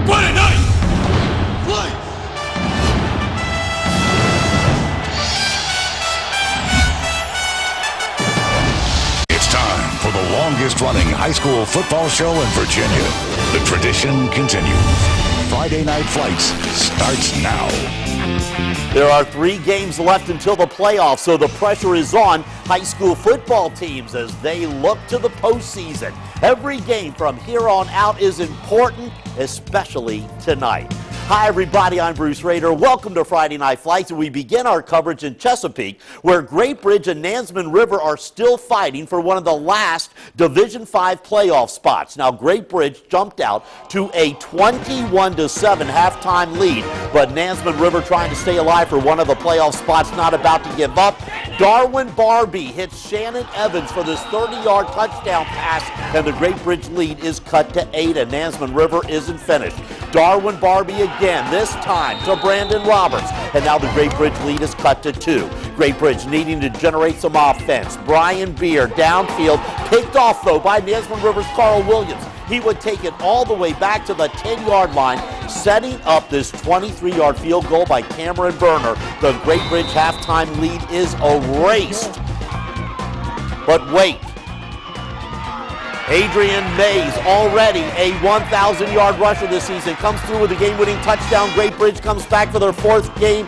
Friday Night Flights! It's time for the longest-running high school football show in Virginia. The tradition continues. Friday Night Flights starts now. There are 3 games left until the playoffs, so the pressure is on high school football teams as they look to the postseason. Every game from here on out is important, especially tonight. Hi, everybody. I'm Bruce Rader. Welcome to Friday Night Flights, and we begin our coverage in Chesapeake, where Great Bridge and Nansemond River are still fighting for one of the last Division V playoff spots. Now, Great Bridge jumped out to a 21-7 halftime lead, but Nansemond River trying to stay alive for one of the playoff spots, not about to give up. Darwin Barbie hits Shannon Evans for this 30-yard touchdown pass, and the Great Bridge lead is cut to 8, and Nansemond River isn't finished. Darwin Barbie again, this time to Brandon Roberts, and now the Great Bridge lead is cut to 2. Great Bridge needing to generate some offense. Brian Beer downfield, picked off though by Nansemond River's Carl Williams. He would take it all the way back to the 10-yard line, setting up this 23-yard field goal by Cameron Berner. The Great Bridge halftime lead is erased. But wait. Adrian Mays, already a 1,000-yard rusher this season, comes through with a game-winning touchdown. Great Bridge comes back for their 4th game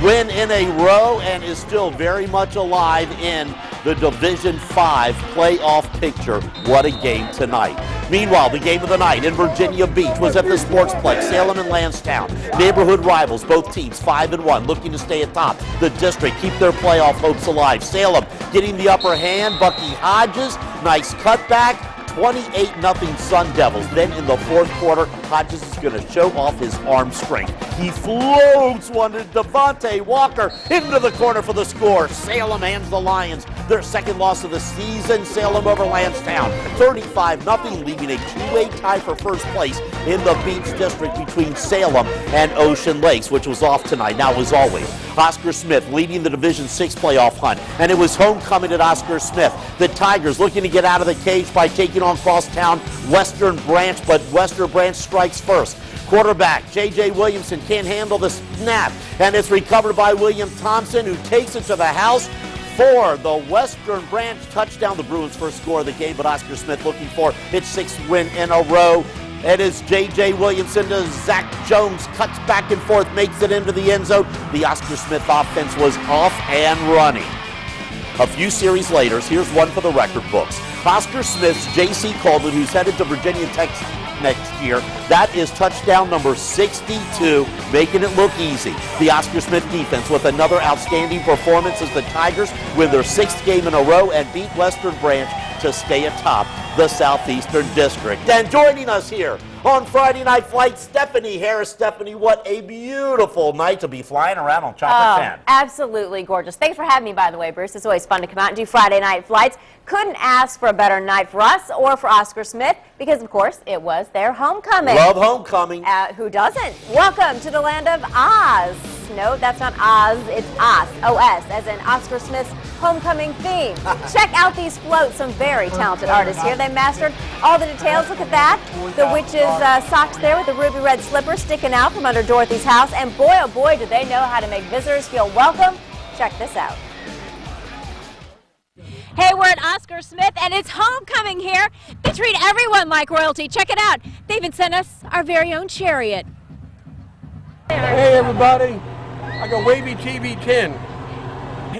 win in a row and is still very much alive in the Division V playoff picture. What a game tonight. Meanwhile, the game of the night in Virginia Beach was at the Sportsplex, Salem and Lansdowne. Neighborhood rivals, both teams 5-1, looking to stay atop the district, keep their playoff hopes alive. Salem getting the upper hand. Bucky Hodges, nice cutback. 28-0 Sun Devils. Then in the 4th quarter, Hodges is going to show off his arm strength. He floats one to Devontae Walker into the corner for the score. Salem hands the Lions their 2nd loss of the season. Salem over Lansdowne, 35-0, leaving a 2-way tie for first place in the Beach District between Salem and Ocean Lakes, which was off tonight. Now, as always, Oscar Smith leading the Division VI playoff hunt, and it was homecoming at Oscar Smith. The Tigers looking to get out of the cage by taking on crosstown Western Branch, but Western Branch strikes first. Quarterback J.J. Williamson can't handle the snap, and it's recovered by William Thompson, who takes it to the house for the Western Branch touchdown. The Bruins' first score of the game, but Oscar Smith looking for its 6th win in a row. It is J.J. Williamson to Zach Jones, cuts back and forth, makes it into the end zone. The Oscar Smith offense was off and running. A few series later, here's one for the record books. Oscar Smith's J.C. Colvin, who's headed to Virginia Tech next year. That is touchdown number 62, making it look easy. The Oscar Smith defense with another outstanding performance as the Tigers win their 6th game in a row and beat Western Branch to stay atop the Southeastern District. And joining us here on Friday Night Flight, Stephanie Harris. Stephanie, what a beautiful night to be flying around on Chopper 10. Absolutely gorgeous. Thanks for having me, by the way, Bruce. It's always fun to come out and do Friday Night Flights. Couldn't ask for a better night for us or for Oscar Smith because, of course, it was their homecoming. Love homecoming. Who doesn't? Welcome to the land of Oz. No, that's not Oz. It's Oz, O-S, as in Oscar Smith's homecoming theme. Check out these floats. Some very talented artists here. They mastered all the details. Look at that. The witch's socks there with the ruby red slippers sticking out from under Dorothy's house. And boy, oh boy, do they know how to make visitors feel welcome. Check this out. Hey, we're at Oscar Smith, and it's homecoming here. They treat everyone like royalty. Check it out. They even sent us our very own chariot. Hey, everybody. I got Wavy TV 10.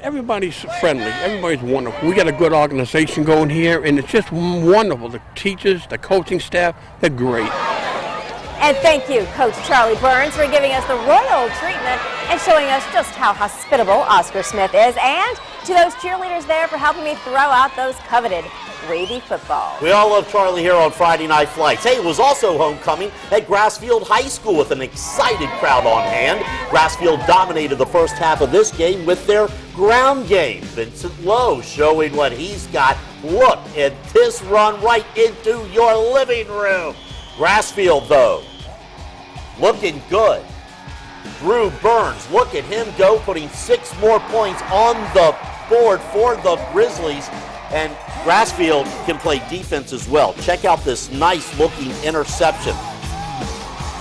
Everybody's friendly. Everybody's wonderful. We got a good organization going here, and it's just wonderful. The teachers, the coaching staff, they're great. And thank you, Coach Charlie Burns, for giving us the royal treatment and showing us just how hospitable Oscar Smith is. And to those cheerleaders there for helping me throw out those coveted wavy footballs. We all love Charlie here on Friday Night Flights. Hey, it was also homecoming at Grassfield High School with an excited crowd on hand. Grassfield dominated the first half of this game with their ground game. Vincent Lowe showing what he's got. Look at this run right into your living room. Grassfield, though, looking good. Drew Burns, look at him go, putting 6 more points on the board for the Grizzlies. And Grassfield can play defense as well. Check out this nice-looking interception.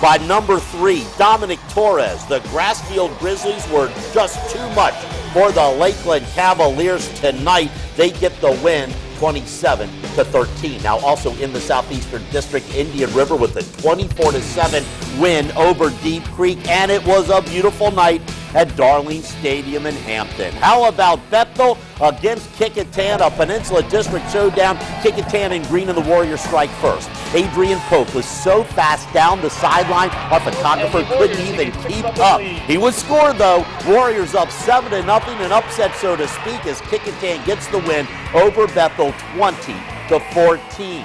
by number 3, Dominic Torres. The Grassfield Grizzlies were just too much for the Lakeland Cavaliers tonight. They get the win 27-13. Now also in the Southeastern District, Indian River with a 24-7 win over Deep Creek, and it was a beautiful night at Darling Stadium in Hampton. How about Bethel against Kecoughtan, a Peninsula District showdown? Kecoughtan in green and the Warriors strike first. Adrian Polk was so fast down the sideline, our photographer couldn't even keep up. He would score though. Warriors up 7-0, an upset so to speak, as Kecoughtan gets the win over Bethel 20-14.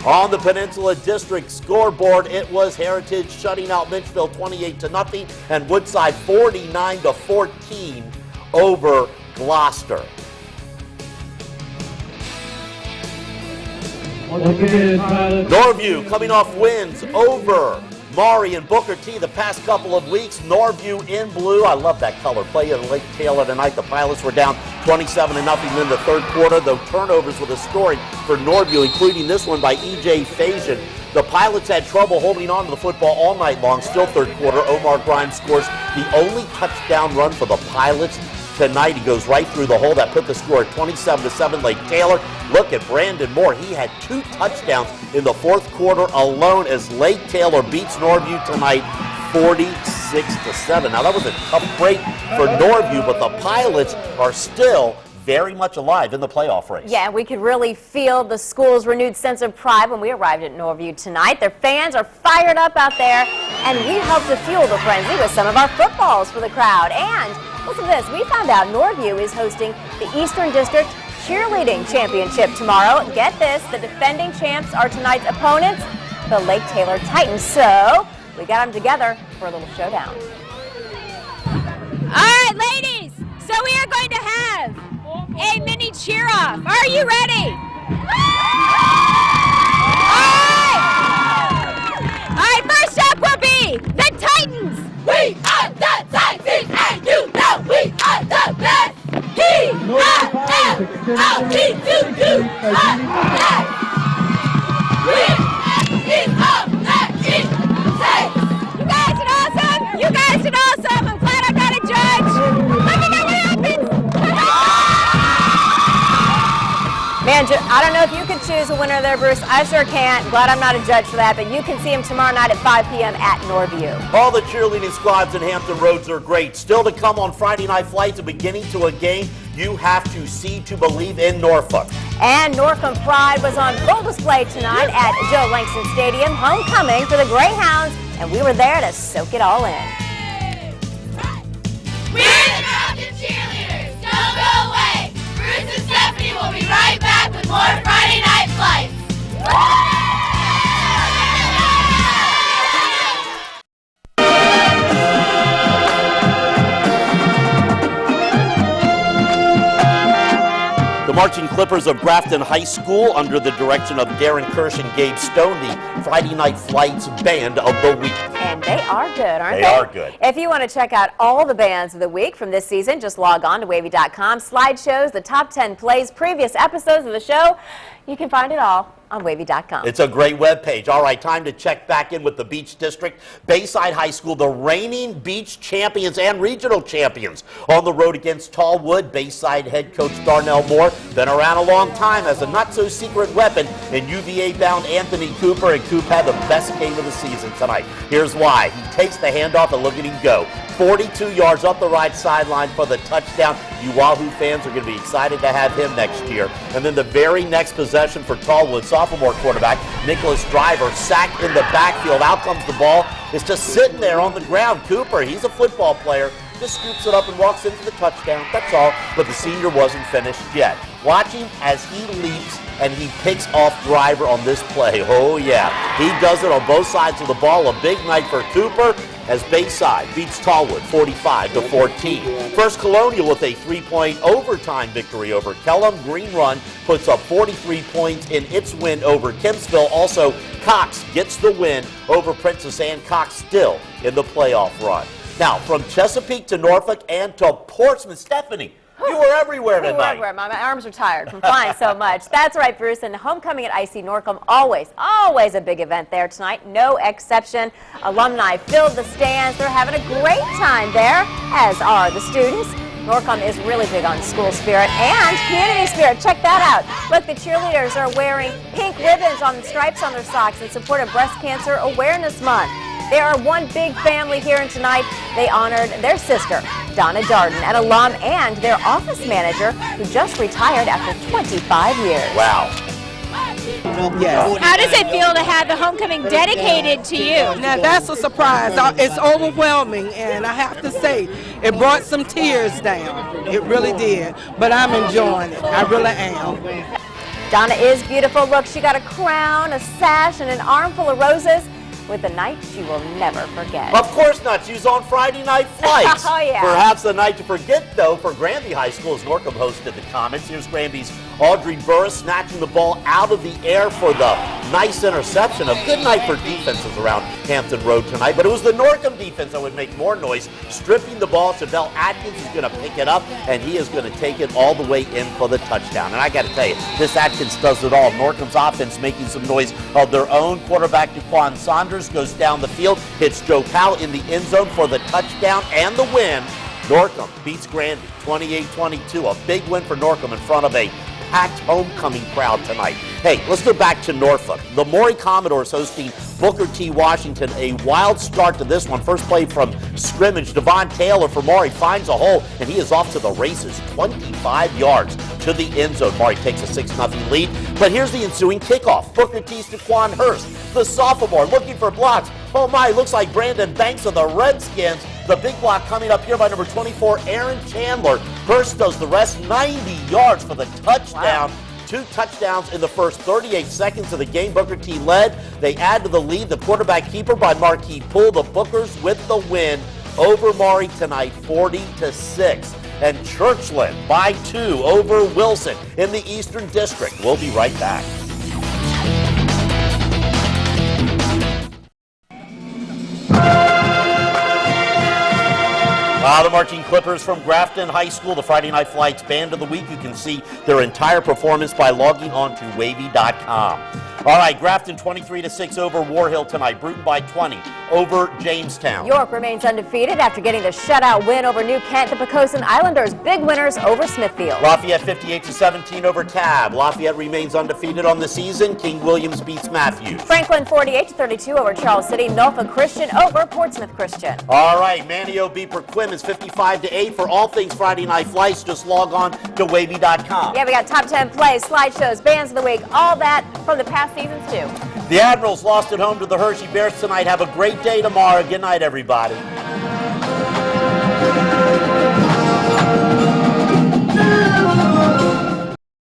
On the Peninsula District scoreboard, it was Heritage shutting out Mitchville 28-0 and Woodside 49-14 over Gloucester. Norview coming off wins over Maury and Booker T the past couple of weeks. Norview in blue. I love that color. Play at Lake Taylor tonight. The Pilots were down 27-0 in the third quarter, though turnovers were the story for Norview, including this one by E.J. Fajan. The Pilots had trouble holding on to the football all night long. Still third quarter, Omar Grimes scores the only touchdown run for the Pilots tonight. He goes right through the hole. That put the score at 27-7 Lake Taylor. Look at Brandon Moore. He had 2 touchdowns in the fourth quarter alone as Lake Taylor beats Norview tonight 46-7. Now that was a tough break for Norview, but the Pilots are still very much alive in the playoff race. Yeah, we could really feel the school's renewed sense of pride when we arrived at Norview tonight. Their fans are fired up out there, and we helped to fuel the frenzy with some of our footballs for the crowd. And listen to this, we found out Norview is hosting the Eastern District Cheerleading Championship tomorrow. Get this, the defending champs are tonight's opponents, the Lake Taylor Titans. So we got them together for a little showdown. All right, ladies, so we are going to have a mini cheer off. Are you ready? All right, first up will be the Titans. We are the Titans, and you know we are the best. T-I-M-L-T-2-2-I-S. You guys did awesome. You guys did awesome. I'm glad I'm not a judge. Let me know what happens. Man, I don't know if you could choose a winner there, Bruce. I sure can't. Glad I'm not a judge for that, but you can see him tomorrow night at 5 p.m. at Norview. All the cheerleading squads in Hampton Roads are great. Still to come on Friday Night Flights, a beginning to a game you have to see to believe in Norfolk. And Norfolk Pride was on full display tonight at Joe Langston Stadium, homecoming for the Greyhounds, and we were there to soak it all in. We're the Falcon Cheerleaders. Don't go away. Bruce and Stephanie will be right back with more Friday Night Flights. The Marching Clippers of Grafton High School, under the direction of Darren Kirsch and Gabe Stone, the Friday Night Flights Band of the Week. And they are good, aren't they? They are good. If you want to check out all the bands of the week from this season, just log on to wavy.com. Slideshows, the top 10 plays, previous episodes of the show. You can find it all on wavy.com. It's a great webpage. All right, time to check back in with the Beach District. Bayside High School, the reigning beach champions and regional champions, on the road against Tallwood. Bayside head coach Darnell Moore, been around a long time as a not-so-secret weapon in UVA-bound Anthony Cooper, and Coop had the best game of the season tonight. Here's why. He takes the handoff and look at him go. 42 yards up the right sideline for the touchdown. You Wahoo fans are going to be excited to have him next year. And then the very next possession for Tallwood, sophomore quarterback Nicholas Driver, sacked in the backfield. Out comes the ball. It's just sitting there on the ground. Cooper, he's a football player, just scoops it up and walks into the touchdown. That's all. But the senior wasn't finished yet. Watch him as he leaps and he picks off Driver on this play. Oh, yeah. He does it on both sides of the ball. A big night for Cooper as Bayside beats Tallwood 45-14. First Colonial with a 3-point overtime victory over Kellam. Green Run puts up 43 points in its win over Kempsville. Also, Cox gets the win over Princess Anne. Cox still in the playoff run. Now, from Chesapeake to Norfolk and to Portsmouth, Stephanie, You were everywhere We were tonight. everywhere. My arms are tired from flying so much. That's right, Bruce. And homecoming at IC Norcom, always a big event there tonight. No exception. Alumni filled the stands. They're having a great time there, as are the students. Norcom is really big on school spirit and community spirit. Check that out. Look, the cheerleaders are wearing pink ribbons on the stripes on their socks in support of Breast Cancer Awareness Month. They are one big family here, and tonight they honored their sister, Donna Darden, an alum, and their office manager who just retired after 25 years. Wow. How does it feel to have the homecoming dedicated to you? Now that's a surprise. It's overwhelming, and I have to say, it brought some tears down. It really did. But I'm enjoying it. I really am. Donna is beautiful. Look, she got a crown, a sash, and an armful of roses with a night she will never forget. Of course not. She's on Friday Night Flights. Oh, yeah. Perhaps the night to forget, though, for Granby High School as Norcom hosted the Comets. Here's Granby's Audrey Burris snatching the ball out of the air for the nice interception. A good night for defenses around Hampton Road tonight, but it was the Norcom defense that would make more noise, stripping the ball. Chevelle Atkins is going to pick it up, and he is going to take it all the way in for the touchdown. And I got to tell you, this Atkins does it all. Norcom's offense making some noise of their own. Quarterback DeQuan Saunders goes down the field, hits Joe Powell in the end zone for the touchdown and the win. Norcom beats Granby 28-22. A big win for Norcom in front of a packed homecoming crowd tonight. Hey, let's go back to Norfolk. The Maury Commodores hosting Booker T. Washington. A wild start to this one. First play from scrimmage. Devon Taylor for Maury finds a hole, and he is off to the races. 25 yards to the end zone. Maury takes a 6-0 lead. But here's the ensuing kickoff. Booker T's DeQuan Hurst, the sophomore, looking for blocks. Oh my, looks like Brandon Banks of the Redskins. The big block coming up here by number 24, Aaron Chandler. Hurst does the rest, 90 yards for the touchdown. Wow. 2 touchdowns in the first 38 seconds of the game. Booker T led. They add to the lead. The quarterback keeper by Marquis Poole. The Bookers with the win over Maury tonight, 40-6. And Churchland by 2 over Wilson in the Eastern District. We'll be right back. The Marching Clippers from Grafton High School, the Friday Night Flights Band of the Week. You can see their entire performance by logging on to wavy.com. All right, Grafton 23-6 over War Hill tonight. Bruton by 20 over Jamestown. York remains undefeated after getting the shutout win over New Kent. The Poquoson Islanders, big winners over Smithfield. Lafayette 58-17 over Tab. Lafayette remains undefeated on the season. King Williams beats Matthews. Franklin 48-32 over Charles City. Norfolk Christian over Portsmouth Christian. All right, Manio beat Perquimans 55-8. For all things Friday Night Flights, just log on to wavy.com. Yeah, we got top 10 plays, slideshows, bands of the week, all that from the past seasons too. The Admirals lost at home to the Hershey Bears tonight. Have a great day tomorrow. Good night, everybody.